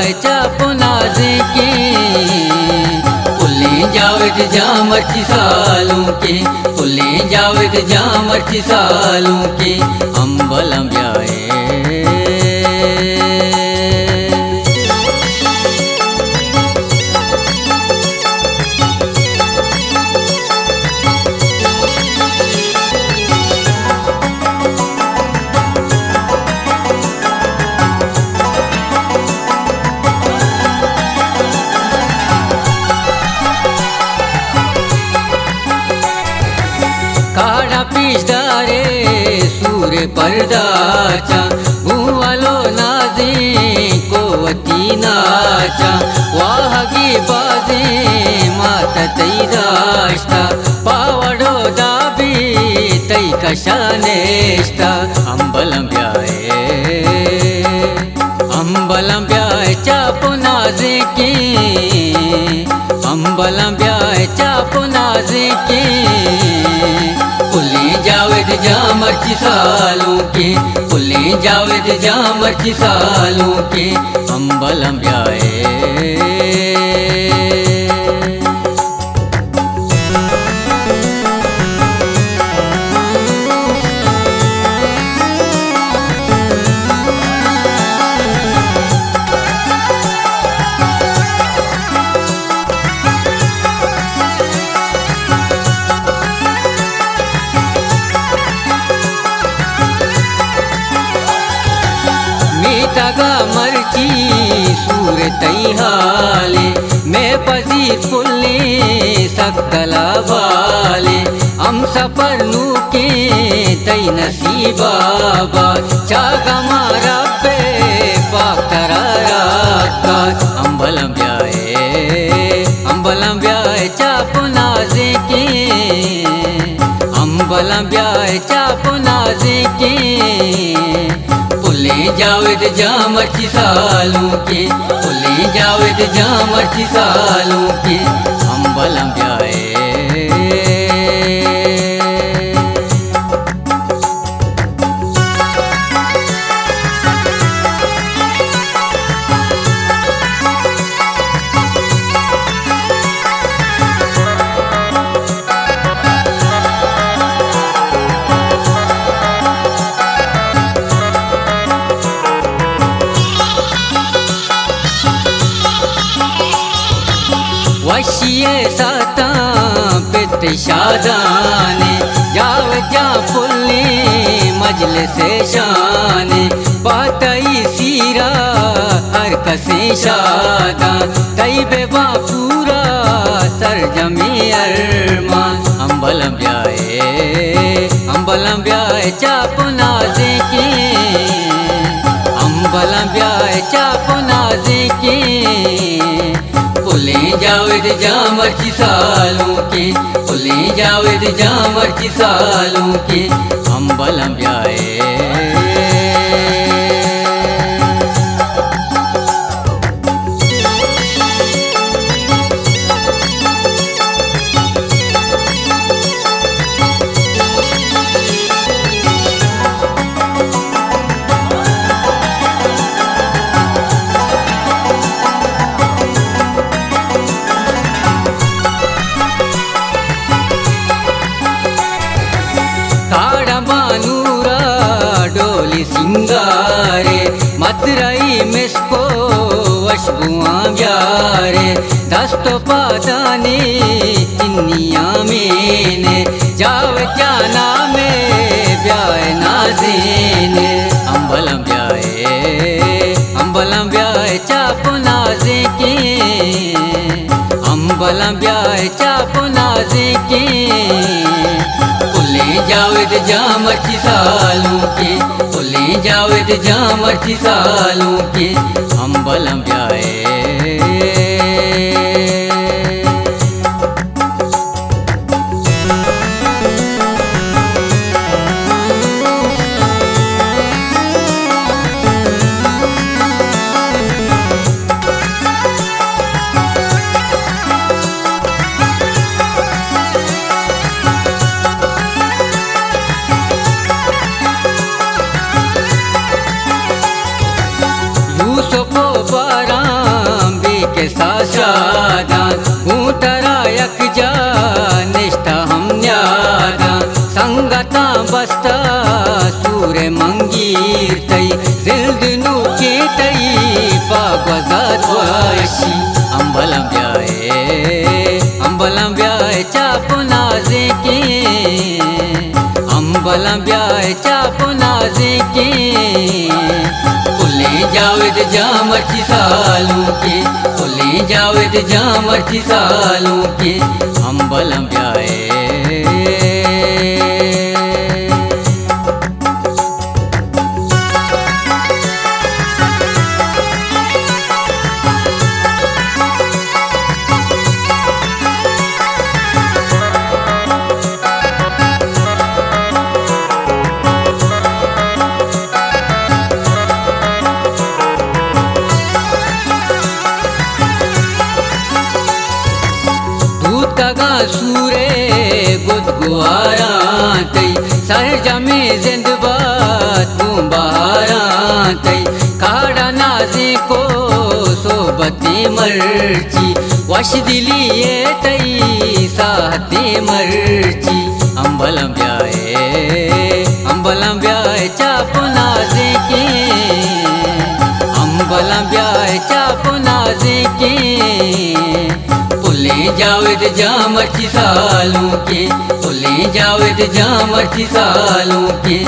ब्यायच्या पुनाजे पुले जावेद जामरची सालों के पुले जावेद जामरची सालों के अंबलम ब्याए काढा पिशदारे सूर्य परदाचा भुवालो नाजे कोवती नाचा वाहगी बाजे माता तै दाष्टा पावडो दाबी तै कशानेष्टा अंबलम ब्यायच्या पुनाजे के अंबलम ब्यायच्या पुनाजे के पुले जावेद जामरची सालों के पुले जावेद जामरची सालों के अंबलम ब्याए मीठा मर्ची सूर तई हाले मैं पसी पुल्ले सकला वाले हम सफर नू के तई नसीबाबा चागा मारा पे पाकरा राका अंबलम ब्याए चापुनाजे के अंबलम ब्याए चापुनाजे के पुले जावेद जामरची सालों के पुले जावेद जामरची सालों के अंबलम ब्याए वशिये साता पित शादाने जाव जा पुल्ले मजलिसे शाने पातई सीरा हर कसे शादा कई बेबा पूरा सरजमी अरमा अंबलम ब्याए चापुनाजे के अंबलम ब्याए चापुनाजे के पुले जावेद जामरची सालों के पुले जावेद जामरची सालों के अंबलम ब्याए काड़ा बानूरा डोली सिंगारे मथुराई मिसको वशबुआ ब्यारे दस्तो पादाने तिन्निया मेने जाव जाना में ब्याए नाजेने अंबलम ब्याए चापुनाजे के अंबलम ब्याए चापुनाजे के पुले जावेद जामरची सालों के पुले जावेद जामरची सालों के अंबलम ब्याए यूसुफ बारा वशी अंबलम ब्याय चाप नाजे के अंबलम ब्याय चाप नाजे के पुले जावेद जामर्ची सालों के पुले जावेद जामर्ची सालों के अंबलम ब्याय सूरे गुदगुआरा तई सर जमे जिंदबा तू बहारा तई काड़ा नाजे को सोबते मर्ची वश दिलिए तई साहते मर्ची अंबलम ब्याय चाप नाजे के अंबलम ब्याय चाप नाजे के पुले जावेद जामर्ची सालों के पुले जावेद जामर्ची सालों के